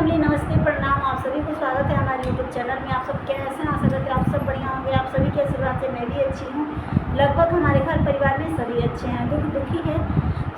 Family, नमस्ते, प्रणाम। आप सभी को स्वागत है हमारे यूट्यूब चैनल में। आप सब कैसे हैं? आशा करते हैं आप सब बढ़िया होंगे। आप सभी के आशीर्वाद से मैं भी अच्छी हूँ। लगभग हमारे घर परिवार में सभी अच्छे हैं। दुख दुखी है,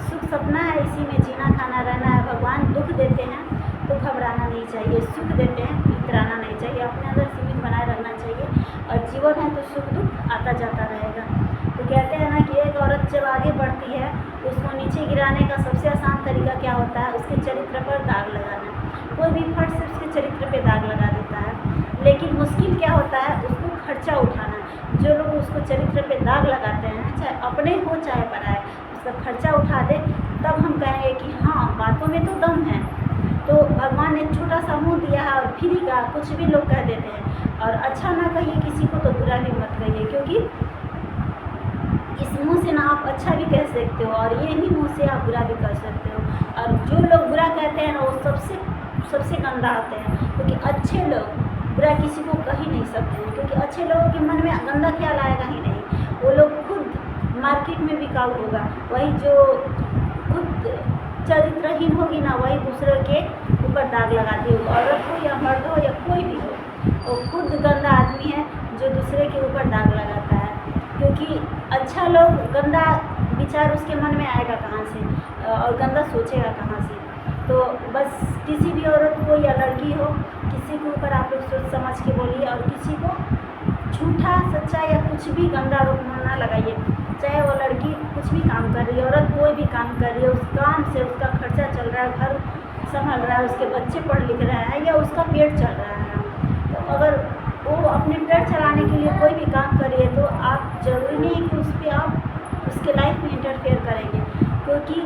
सुख सपना है, इसी में जीना खाना रहना है। भगवान दुख देते हैं तो घबराना नहीं चाहिए, सुख देते हैं इतराना नहीं चाहिए, अपने अंदर सीमित बनाए रहना चाहिए। और जीवन है तो सुख दुख आता जाता रहेगा। तो कहते हैं ना कि एक औरत जब आगे बढ़ती है उसको नीचे गिराने का सबसे आसान तरीका क्या होता है? उसके चरित्र पर दाग लगाना। कोई भी फट से उसके चरित्र पे दाग लगा देता है, लेकिन मुश्किल क्या होता है? उसको खर्चा उठाना। जो लोग उसको चरित्र पे दाग लगाते हैं, चाहे अपने हो चाहे पराए, उसका खर्चा उठा दे, तब हम कहेंगे कि हाँ, बातों में तो दम है। तो भगवान ने छोटा सा मुँह दिया है और फ्री का कुछ भी लोग कह देते हैं। और अच्छा ना कहिए किसी को तो बुरा भी मत कहिए, क्योंकि इस मुँह से ना आप अच्छा भी कह सकते हो और यही मुँह से आप बुरा भी कर सकते हो। और जो लोग बुरा कहते हैं ना वो सबसे गंदा आते हैं, क्योंकि अच्छे लोग बुरा किसी को कह ही नहीं सकते हैं, क्योंकि अच्छे लोगों के मन में गंदा ख्याल आएगा ही नहीं। वो लोग खुद मार्केट में बिकाऊ होगा, वही जो खुद चरित्रहीन होगी ना वही दूसरे के ऊपर दाग लगाती होगी। औरत हो या मर्द हो या कोई भी हो, वो खुद गंदा आदमी है जो दूसरे के ऊपर दाग लगाता है। क्योंकि अच्छा लोग गंदा विचार उसके मन में आएगा कहाँ से और गंदा सोचेगा कहाँ से। तो बस किसी भी औरत को या लड़की हो, किसी के ऊपर आप लोग सोच समझ के बोलिए और किसी को झूठा सच्चा या कुछ भी गंदा आरोप ना लगाइए। चाहे वो लड़की कुछ भी काम कर रही है, औरत कोई भी काम कर रही है, उस काम से उसका खर्चा चल रहा है, घर संभाल रहा है, उसके बच्चे पढ़ लिख रहे हैं या उसका पेट चल रहा है। तो अगर वो अपने पेट चलाने के लिए कोई भी काम कर रही है तो आप ज़रूरी नहीं है कि उस पर आप उसके लाइफ में इंटरफेयर करेंगे, क्योंकि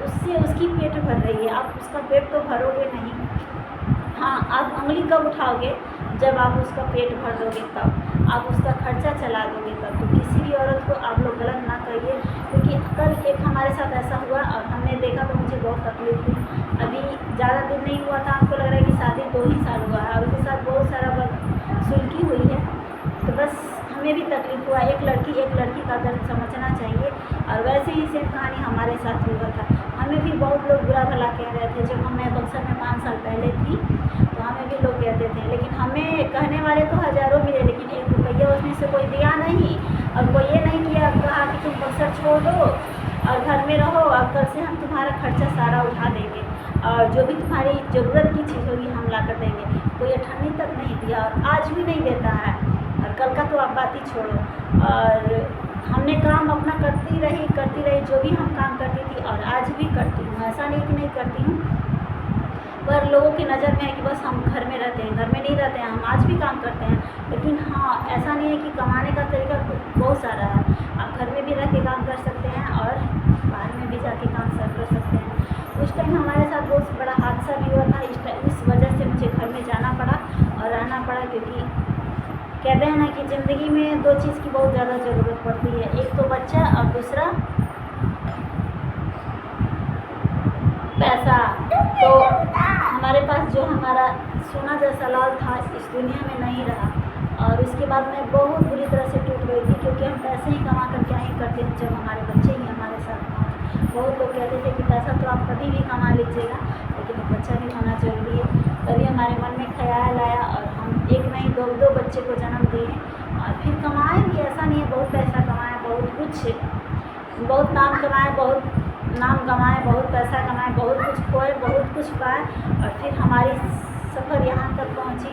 उससे उसकी पेट भर रही है, आप उसका पेट तो भरोगे नहीं। हाँ, आप उंगली कब उठाओगे? जब आप उसका पेट भर दोगे, तब आप उसका खर्चा चला दोगे तब। तो किसी भी औरत को आप लोग गलत ना कहिए, क्योंकि कल एक हमारे साथ ऐसा हुआ और हमने देखा तो मुझे बहुत तकलीफ हुई। अभी ज़्यादा दिन नहीं हुआ था, हमको लग रहा है कि शादी 2 ही साल हुआ है और उसके साथ बहुत सारा बदसलूकी हुई है। तो बस हमें भी तकलीफ हुआ। एक लड़की का दर्द समझना चाहिए। और वैसे ही सेम कहानी हमारे साथ हुआ था। हमें भी बहुत लोग बुरा भला कह रहे थे। जब मैं बक्सर में 5 साल पहले थी तो हमें भी लोग कहते थे, लेकिन हमें कहने वाले तो हज़ारों मिले, लेकिन 1 रुपया उसमें से कोई दिया नहीं। और कोई ये नहीं किया, कहा कि तुम बक्सर छोड़ दो और घर में रहो और कल से हम तुम्हारा खर्चा सारा उठा देंगे और जो भी तुम्हारी ज़रूरत की चीज़ होगी हम ला कर देंगे। कोई अठन्नी तक नहीं दिया और आज भी नहीं देता है। और कल का तो आप बात ही छोड़ो। और हमने काम अपना करती रही जो भी हम काम करती थी और आज भी करती हूँ। ऐसा नहीं कि नहीं करती हूँ, पर लोगों की नज़र में है कि बस हम घर में रहते हैं, घर में नहीं रहते हैं। हम आज भी काम करते हैं, लेकिन हाँ, ऐसा नहीं है कि कमाने का तरीका बहुत सारा है। आप घर में भी रह के काम कर सकते हैं और बाहर में भी जाके काम कर सकते हैं। उस टाइम हमारे साथ बहुत बड़ा हादसा भी हुआ था। इस वजह से मुझे घर में जाना पड़ा और रहना पड़ा, क्योंकि कहते हैं ना कि ज़िंदगी में 2 चीज़ की बहुत ज़्यादा ज़रूरत पड़ती है, एक तो बच्चा और दूसरा पैसा। तो हमारे पास जो हमारा सोना जैसा लाल था इस दुनिया में नहीं रहा और उसके बाद मैं बहुत बुरी तरह से टूट गई थी, क्योंकि हम पैसे ही कमा कर क्या ही करते थे जब हमारे बच्चे ही हमारे साथ हों। बहुत लोग कहते थे कि पैसा तो आप कभी भी कमा लीजिएगा, लेकिन एक बच्चा भी होना ज़रूरी है। तभी हमारे मन में ख्याल आया और हम एक नहीं 2 बच्चे को जन्म दिए और फिर कमाए भी। ऐसा नहीं है, बहुत पैसा कमाए, बहुत नाम कमाए, बहुत पैसा कमाए, बहुत कुछ खोए, बहुत कुछ पाए। और फिर हमारी सफ़र यहाँ तक पहुँची।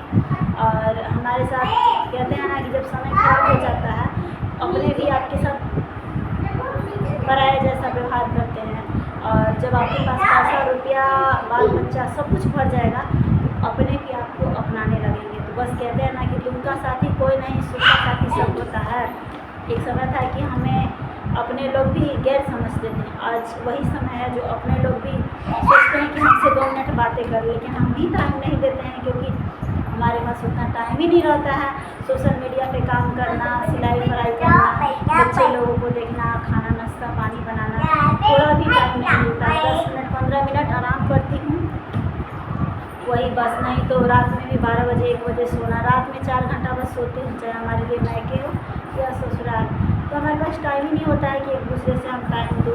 और हमारे साथ कहते हैं ना कि जब समय खराब हो जाता है, अपने भी आपके साथ पराये जैसा व्यवहार करते हैं। और जब आपके पास पैसा, रुपया, बाल बच्चा सब कुछ भर जाएगा तो अपने भी आपको अपनाने लगेंगे। तो बस कहते हैं ना कि दुख का साथी कोई नहीं, सुख का साथी सब होता है। एक समय था कि हमें अपने लोग भी गैर समझते थे, आज वही समय है जो अपने लोग भी सोचते हैं कि हमसे 2 मिनट बातें कर, लेकिन हम भी टाइम नहीं देते हैं, क्योंकि हमारे पास उतना टाइम ही नहीं रहता है। सोशल मीडिया पे काम करना, सिलाई कढ़ाई करना, बच्चे लोगों को देखना, खाना नाश्ता पानी बनाना, थोड़ा भी टाइम नहीं मिलता। 10 मिनट 15 मिनट आराम करती हूँ, वही बस। नहीं तो रात में भी 12 बजे 1 बजे सोना। रात में 4 घंटा बस सोती हूँ, चाहे हमारे लिए मायके हो या ससुराल। तो हमारे पास टाइम ही नहीं होता है कि एक दूसरे से हम टाइम दूँ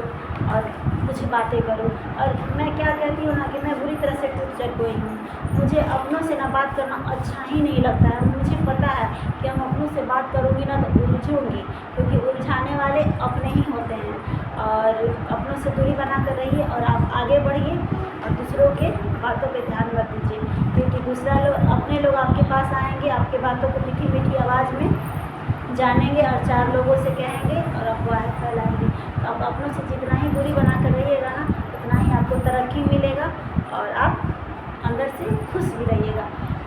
और कुछ बातें करूँ। और मैं क्या कहती हूँ ना कि मैं बुरी तरह से टूट फ्यूचर कोई हूँ। मुझे अपनों से ना बात करना अच्छा ही नहीं लगता है। मुझे पता है कि हम अपनों से बात करूँगी ना तो उलझूँगी, क्योंकि उलझाने वाले अपने ही होते हैं। और अपनों से दूरी बना कर रहिए और आप आगे बढ़िए और दूसरों के बातों पे ध्यान मत दीजिए, क्योंकि अपने लोग आपके पास आएंगे, आपके बातों को मीठी मीठी आवाज़ में जानेंगे और 4 लोगों से कहेंगे और अफवाहें फैलाएंगे। तो आप अपनों से जितना ही दूरी बना कर रहिएगा ना, उतना ही आपको तरक्की मिलेगा और आप अंदर से खुश भी रहिएगा।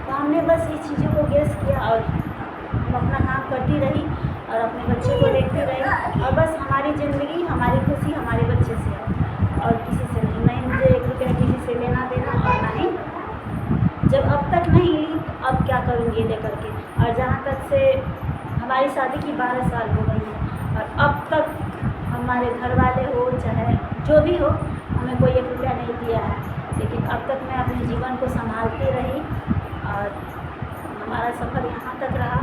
तो हमने बस इस चीज़ों को गेस किया और हम अपना काम करती रही और अपने बच्चे को देखती रही। और बस हमारी ज़िंदगी, हमारी खुशी हमारे बच्चे से है और किसी से नहीं। मुझे 1 रुपया किसी से लेना देना और ना ही, जब अब तक नहीं ली तो अब क्या करूँगी लेकर के। और जहाँ तक से हमारी शादी की 12 साल हो गई है और अब तक हमारे घर वाले हो चाहे जो भी हो, हमें कोई 1 रुपया नहीं दिया है। लेकिन अब तक मैं अपने जीवन को संभालती रही और हमारा सफ़र यहाँ तक रहा।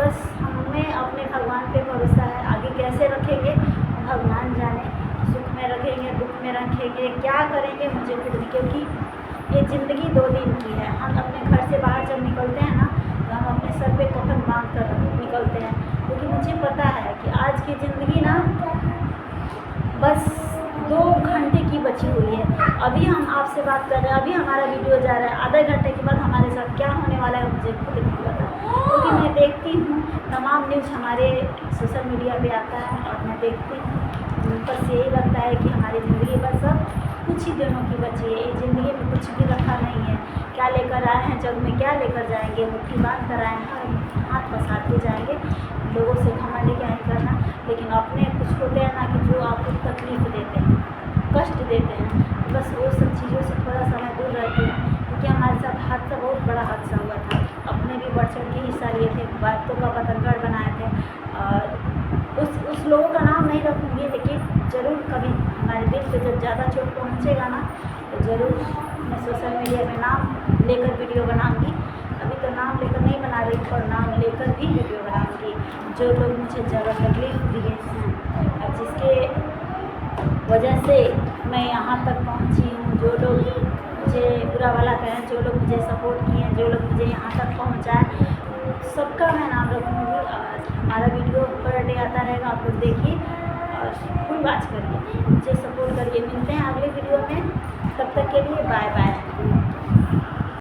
बस हमें अपने भगवान पे भरोसा है, आगे कैसे रखेंगे भगवान जाने। सुख में रखेंगे, दुख में रखेंगे, क्या करेंगे मुझे खुद नहीं, क्योंकि ये ज़िंदगी 2 दिन की है। हम अपने घर से बाहर जब निकलते हैं ना, तो हम अपने सर पे कफन बांध कर निकलते हैं, क्योंकि मुझे पता है कि आज की ज़िंदगी ना बस 2 घंटे की बची हुई है। अभी हम आपसे बात कर रहे हैं, अभी हमारा वीडियो जा रहा है, आधे घंटे के बाद हमारे साथ क्या होने वाला है मुझे खुद नहीं पता, क्योंकि मैं देखती हूँ तमाम न्यूज़ हमारे सोशल मीडिया पे आता है और मैं देखती हूँ। बस यही लगता है कि हमारी ज़िंदगी बस अब कुछ ही दिनों की बची है। इस ज़िंदगी में कुछ भी रखा नहीं है। क्या लेकर आए हैं जग में, क्या लेकर जाएंगे, मुट्ठी बांध कर आए हैं, हाथ पसारते जाएंगे। लोगों से घमंड क्या ही करना, लेकिन अपने कुछ होते हैं ना कि जो आपको तकलीफ़ देते हैं, कष्ट देते हैं, बस वो सब चीज़ों से थोड़ा सा मैं दूर रहती हूँ। क्योंकि हमारे साथ हादसा, बहुत बड़ा हादसा हुआ था। अपने भी बढ़ चढ़ के हिस्सा लिए थे, बातों का बतंगड़ बनाए थे। और उस लोगों का नाम नहीं रखूँगी, लेकिन ज़रूर कभी हमारे दिल पे जब ज़्यादा चोट पहुँचेगा ना, तो ज़रूर मैं सोशल मीडिया में नाम लेकर वीडियो बनाऊँगी। अभी तो नाम लेकर नहीं बना रही, पर नाम लेकर भी वीडियो बनाऊँगी। जो लोग मुझे ज़्यादा तकलीफ़ दिए हैं और जिसके वजह से मैं यहाँ तक पहुँची हूँ, जो लोग मुझे बुरा भला कहें, जो लोग मुझे सपोर्ट किए हैं, जो लोग मुझे यहाँ तक पहुँचाए, सबका मैं नाम रखूँगी। और हमारा वीडियो पर डे आता रहेगा, आप लोग देखिए और फुल वॉच करिए, मुझे सपोर्ट करिए। मिलते हैं अगले वीडियो में, तब तक के लिए बाय बाय।